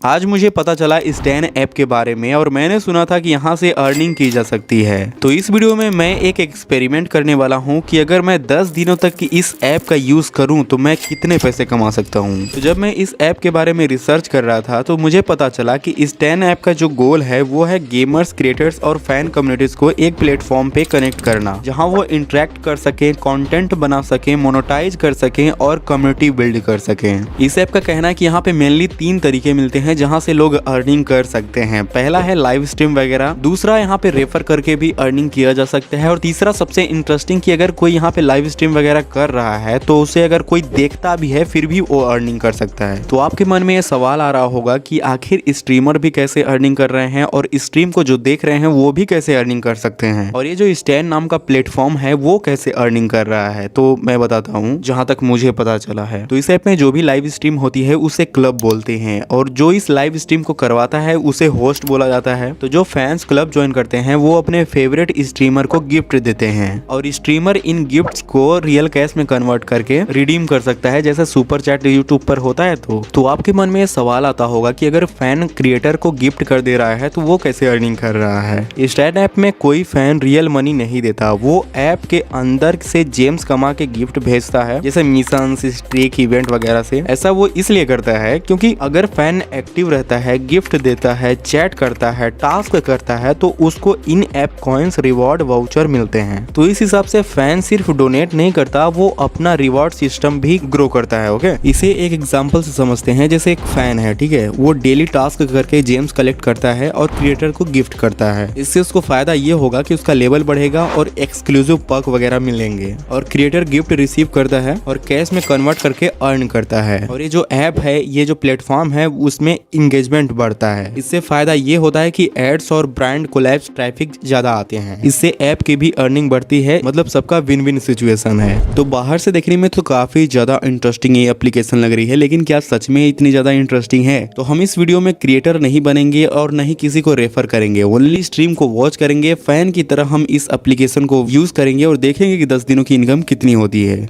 आज मुझे पता चला स्टैन ऐप के बारे में और मैंने सुना था कि यहाँ से अर्निंग की जा सकती है। तो इस वीडियो में मैं एक एक्सपेरिमेंट करने वाला हूँ कि अगर मैं 10 दिनों तक की इस ऐप का यूज करूँ तो मैं कितने पैसे कमा सकता हूँ। तो जब मैं इस ऐप के बारे में रिसर्च कर रहा था तो मुझे पता चला कि स्टैन ऐप का जो गोल है वो है गेमर्स, क्रिएटर्स और फैन कम्युनिटीज को एक प्लेटफॉर्म पे कनेक्ट करना, जहाँ वो इंटरेक्ट कर सके, कंटेंट बना सके, मोनेटाइज कर सके और कम्युनिटी बिल्ड कर सके। इस ऐप का कहना है कि यहाँ पे मेनली 3 तरीके मिलते हैं जहाँ से लोग अर्निंग कर सकते हैं। पहला है लाइव स्ट्रीम वगैरह, दूसरा यहाँ पे रेफर करके भी अर्निंग किया जा सकता है और तीसरा सबसे इंटरेस्टिंग कि अगर कोई यहाँ पे लाइव स्ट्रीम वगैरह कर रहा है तो उसे अगर कोई देखता भी है फिर भी वो अर्निंग कर सकता है। तो आपके मन में ये सवाल आ रहा होगा कि आखिर स्ट्रीमर भी कैसे अर्निंग कर रहे हैं और स्ट्रीम को जो देख रहे हैं वो भी कैसे अर्निंग कर सकते हैं, और ये जो स्टैन नाम का प्लेटफॉर्म है वो कैसे अर्निंग कर रहा है। तो मैं बताता हूँ जहाँ तक मुझे पता चला है। तो इस ऐप में जो भी लाइव स्ट्रीम होती है उसे क्लब बोलते हैं और जो इस लाइव स्ट्रीम को करवाता है उसे होस्ट बोला जाता है। तो जो फैंस क्लब ज्वाइन करते हैं वो अपने फेवरेट स्ट्रीमर को गिफ्ट देते हैं और स्ट्रीमर इन गिफ्ट्स को रियल कैश में कन्वर्ट करके रिडीम कर सकता है, जैसे सुपर चैट यूट्यूब पर होता है। तो आपके मन में ये सवाल आता होगा कि अगर फैन क्रिएटर को गिफ्ट कर दे रहा है तो वो कैसे अर्निंग कर रहा है। स्टैन ऐप में कोई फैन रियल मनी नहीं देता, वो ऐप के अंदर से जेम्स कमा के गिफ्ट भेजता है, जैसे मिशन, स्ट्रीक, इवेंट वगैरह से। ऐसा वो इसलिए करता है क्योंकि अगर फैन एक्टिव रहता है, गिफ्ट देता है, चैट करता है, टास्क करता है तो उसको इन ऐप कॉइन्स, रिवॉर्ड, वाउचर मिलते हैं। तो इस हिसाब से फैन सिर्फ डोनेट नहीं करता, वो अपना रिवॉर्ड सिस्टम भी ग्रो करता है। ओके, इसे एक एग्जांपल से समझते हैं। जैसे एक फैन है, ठीक है, वो डेली टास्क करके जेम्स कलेक्ट करता है और क्रिएटर को गिफ्ट करता है। इससे उसको फायदा ये होगा कि उसका लेवल बढ़ेगा और एक्सक्लूसिव पर्क वगैरह मिलेंगे, और क्रिएटर गिफ्ट रिसीव करता है और कैश में कन्वर्ट करके अर्न करता है। और ये जो ऐप है, ये जो प्लेटफॉर्म है, उसमें इंगेजमेंट बढ़ता है। इससे फायदा ये होता है कि एड्स और ब्रांड कोलैब्स, ट्रैफिक ज्यादा आते हैं। इससे ऐप की भी अर्निंग बढ़ती है, मतलब सबका विन विन सिचुएशन है। तो बाहर से देखने में तो काफी ज्यादा इंटरेस्टिंग ये एप्लीकेशन लग रही है, लेकिन क्या सच में इतनी ज्यादा इंटरेस्टिंग है? तो हम इस वीडियो में क्रिएटर नहीं बनेंगे और नहीं किसी को रेफर करेंगे, ओनली स्ट्रीम को वॉच करेंगे। फैन की तरह हम इस एप्लीकेशन को यूज करेंगे और देखेंगे कि 10 दिनों की इनकम कितनी होती है।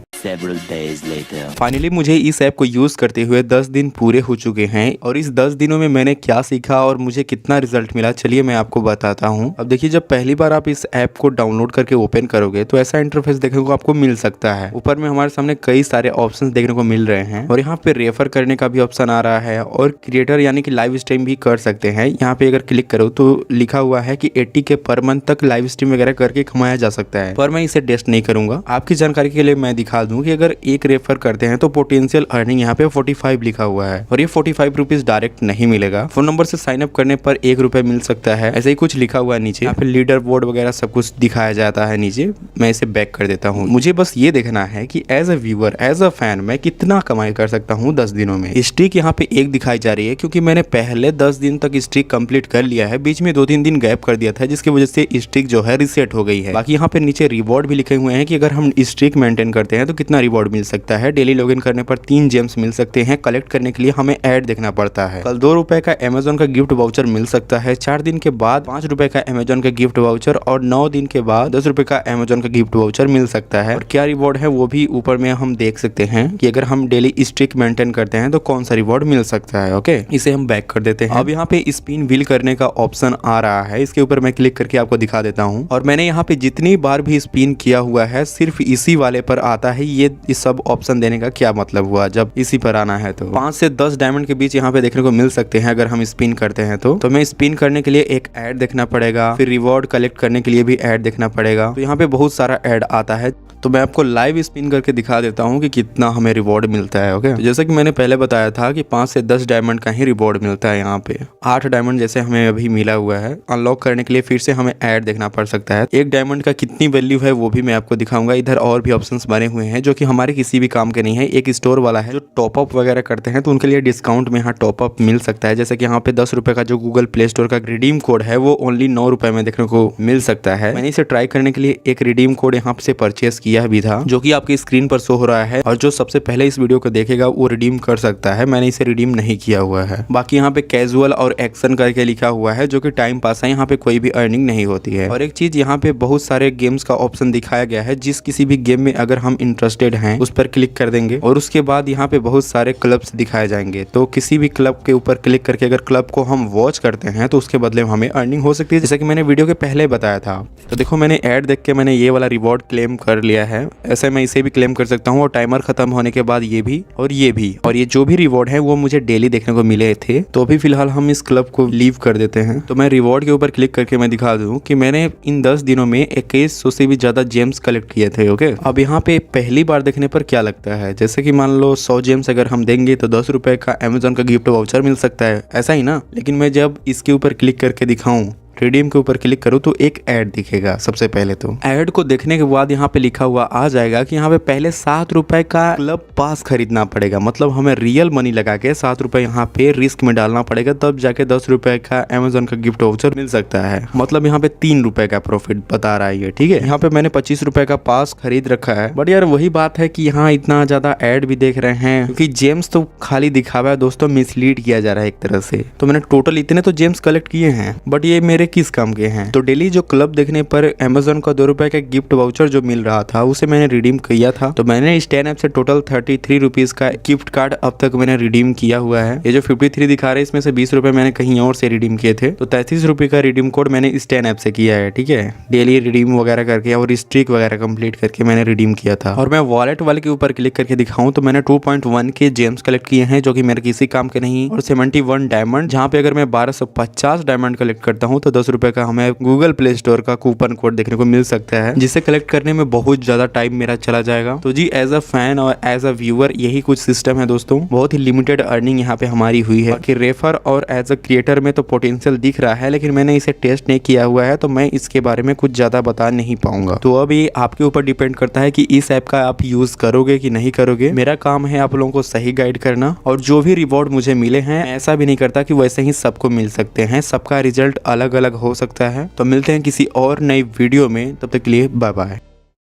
फाइनली मुझे इस ऐप को यूज करते हुए 10 दिन पूरे हो चुके हैं और इस 10 दिनों में मैंने क्या सीखा और मुझे कितना रिजल्ट मिला, चलिए मैं आपको बताता हूं। अब देखिए, जब पहली बार आप इस ऐप को डाउनलोड करके ओपन करोगे तो ऐसा इंटरफेस देखने को आपको मिल सकता है। ऊपर में हमारे सामने कई सारे ऑप्शंस देखने को मिल रहे हैं और यहाँ पे रेफर करने का भी ऑप्शन आ रहा है और क्रिएटर यानी कि लाइव स्ट्रीम भी कर सकते हैं। यहाँ पे अगर क्लिक करो तो लिखा हुआ है कि 80 के पर मंथ तक लाइव स्ट्रीम वगैरह करके कमाया जा सकता है, पर मैं इसे टेस्ट नहीं करूंगा। आपकी जानकारी के लिए मैं दिखा दूं कि अगर एक रेफर करते हैं तो पोटेंशियल अर्निंग यहाँ पे 45 लिखा हुआ है और ये 45 रुपीज डायरेक्ट नहीं मिलेगा। फोन नंबर से साइन अप करने पर 1 रुपए मिल सकता है, ऐसे ही कुछ लिखा हुआ है नीचे। यहाँ पे लीडर बोर्ड वगैरह सब कुछ दिखाया जाता है नीचे। मैं इसे बैक कर देता हूँ। मुझे बस ये देखना है कि as a viewer, as a fan मैं कितना कमाई कर सकता हूँ 10 दिनों में। स्ट्रीक यहाँ पे 1 दिखाई जा रही है क्योंकि मैंने पहले 10 दिन तक स्ट्रीक कंप्लीट कर लिया है, बीच में 2-3 दिन गैप कर दिया था जिसकी वजह से स्ट्रीक जो है रिसेट हो गई है। बाकी यहाँ पे नीचे रिवॉर्ड भी लिखे हुए हैं कि अगर हम स्ट्रीक मेंटेन करते हैं तो कितना रिवॉर्ड मिल सकता है। डेली लॉगिन करने पर 3 जेम्स मिल सकते हैं। कलेक्ट करने के लिए हमें ऐड देखना पड़ता है। कल 2 रुपए का अमेजोन का गिफ्ट वाउचर मिल सकता है। 4 दिन के बाद 5 रुपए का अमेजोन का गिफ्ट वाउचर और 9 दिन के बाद 10 रुपए का अमेजोन का गिफ्ट वाउचर मिल सकता है। और क्या रिवॉर्ड है वो भी ऊपर में हम देख सकते हैं कि अगर हम डेली स्ट्रीक मेंटेन करते हैं तो कौन सा रिवॉर्ड मिल सकता है। ओके, इसे हम बैक कर देते हैं। अब यहाँ पे स्पिन व्हील करने का ऑप्शन आ रहा है, इसके ऊपर मैं क्लिक करके आपको दिखा देता हूँ। और मैंने यहाँ पे जितनी बार भी स्पिन किया हुआ है सिर्फ इसी वाले पर आता है। ये इस सब ऑप्शन देने का क्या मतलब हुआ जब इसी पर आना है? तो 5 से 10 डायमंड के बीच यहाँ पे देखने को मिल सकते हैं अगर हम स्पिन करते हैं तो मैं स्पिन करने के लिए एक ऐड देखना पड़ेगा, फिर रिवॉर्ड कलेक्ट करने के लिए भी ऐड देखना पड़ेगा। तो यहाँ पे बहुत सारा ऐड आता है। तो मैं आपको लाइव स्पिन करके दिखा देता हूँ कि कितना हमें रिवॉर्ड मिलता है। ओके, तो जैसा कि मैंने पहले बताया था कि 5 से 10 डायमंड का ही रिवॉर्ड मिलता है। यहाँ पे 8 डायमंड जैसे हमें अभी मिला हुआ है। अनलॉक करने के लिए फिर से हमें ऐड देखना पड़ सकता है। 1 डायमंड का कितनी वैल्यू है वो भी मैं आपको दिखाऊंगा। इधर और भी ऑप्शंस बने हुए हैं जो कि हमारे किसी भी काम के नहीं है। एक स्टोर वाला है जो टॉपअप वगैरह करते हैं तो उनके लिए डिस्काउंट में यहाँ टॉपअप मिल सकता है। जैसे कि यहाँ पे 10 रुपए का जो गूगल प्ले स्टोर का रिडीम कोड है वो ओनली 9 रुपए में देखने को मिल सकता है। मैंने इसे ट्राई करने के लिए एक रिडीम कोड यहाँ से परचेस किया भी था जो कि आपकी स्क्रीन पर शो हो रहा है, और जो सबसे पहले इस वीडियो को देखेगा वो रिडीम कर सकता है। मैंने इसे रिडीम नहीं किया हुआ है। बाकी यहाँ पे कैजुअल और एक्शन करके लिखा हुआ है जो कि टाइम पास है, यहाँ पे कोई भी अर्निंग नहीं होती है। और एक चीज यहाँ पे बहुत सारे गेम्स का ऑप्शन दिखाया गया है, जिस किसी भी गेम में अगर हम इंटरेस्टेड हैं उस पर क्लिक कर देंगे और उसके बाद यहाँ पे बहुत सारे क्लब्स दिखाए जाएंगे। तो किसी भी क्लब के ऊपर क्लिक करके अगर क्लब को हम वॉच करते हैं तो उसके बदले में हमें अर्निंग हो सकती है, जैसे कि मैंने वीडियो के पहले बताया था। तो देखो मैंने ऐड देख के मैंने ये वाला रिवॉर्ड क्लेम कर लिया है। ऐसे मैं इसे भी क्लेम कर सकता हूँ और टाइमर खत्म होने के बाद ये भी और ये भी, और ये जो भी रिवॉर्ड है वो मुझे डेली देखने को मिले थे। तो अभी फिलहाल हम इस क्लब को लीव कर देते हैं। तो मैं रिवॉर्ड के ऊपर क्लिक करके मैं दिखा दूं कि मैंने इन 10 दिनों में 2100 से भी ज्यादा जेम्स कलेक्ट किए थे। ओके, अब यहाँ पे पहली बार देखने पर क्या लगता है, जैसे कि मान लो 100 जेम्स अगर हम देंगे तो 10 रुपए का अमेजोन का गिफ्ट वाउचर मिल सकता है, ऐसा ही ना। लेकिन मैं जब इसके ऊपर क्लिक करके दिखाऊं, रिडीम के ऊपर क्लिक करूँ तो एक ऐड दिखेगा। सबसे पहले तो ऐड को देखने के बाद यहाँ पे लिखा हुआ आ जाएगा कि यहाँ पे पहले 7 रुपए का क्लब पास खरीदना पड़ेगा, मतलब हमें रियल मनी लगा के 7 रुपए यहाँ पे रिस्क में डालना पड़ेगा, तब जाके 10 रुपए का अमेजोन का गिफ्ट वाउचर मिल सकता है। मतलब यहाँ पे 3 रुपए का प्रॉफिट बता रहा है ये, ठीक है। यहाँ पे मैंने 25 रुपए का पास खरीद रखा है, बट यार वही बात है कि यहाँ इतना ज्यादा ऐड भी देख रहे हैं, क्योंकि जेम्स तो खाली दिखावा है दोस्तों, मिसलीड किया जा रहा है एक तरह से। तो मैंने टोटल इतने तो जेम्स कलेक्ट किए हैं, बट ये मेरे किस काम के हैं। तो डेली जो क्लब देखने पर अमेजोन का 2 रुपए का गिफ्ट वाउचर जो मिल रहा था उसे मैंने रिडीम किया था। तो मैंने इस 10 ऐप से टोटल 33 रुपीज का गिफ्ट कार्ड अब तक मैंने रिडीम किया हुआ है। ये जो 53 दिखा रहे हैं इसमें से 20 रुपए मैंने कहीं और से रिडीम किए थे। तो 33 रुपए का रिडीम कोड मैंने इस 10 ऐप से किया है, ठीक है। डेली रिडीम वगैरह करके और स्ट्रीक वगैरह कंप्लीट करके मैंने रिडीम किया था। और मैं वॉलेट वाले के ऊपर क्लिक करके दिखाऊं तो मैंने 2.1 के जेम्स कलेक्ट किए हैं, जो कि मेरे किसी काम के नहीं, और 71 डायमंड, जहाँ पे अगर मैं 1250 डायमंड कलेक्ट करता हूँ तो 10 रुपए का हमें गूगल प्ले स्टोर का कूपन कोड देखने को मिल सकता है, जिसे कलेक्ट करने में बहुत ज्यादा टाइम मेरा चला जाएगा। तो जी एज अ फैन और एज अ व्यूअर यही कुछ सिस्टम है दोस्तों। बहुत ही लिमिटेड अर्निंग यहाँ पे हमारी हुई है। बाकी रेफर और एज अ क्रिएटर में तो पोटेंशियल दिख रहा है, लेकिन मैंने इसे टेस्ट नहीं किया हुआ है, तो मैं इसके बारे में कुछ ज्यादा बता नहीं पाऊंगा। तो अभी आपके ऊपर डिपेंड करता है कि इस ऐप का आप यूज करोगे कि नहीं करोगे। मेरा काम है आप लोगों को सही गाइड करना, और जो भी रिवॉर्ड मुझे मिले हैं ऐसा भी नहीं करता कि वैसे ही सबको मिल सकते हैं, सबका रिजल्ट अलग अलग हो सकता है। तो मिलते हैं किसी और नई वीडियो में, तब तक के लिए बाय बाय।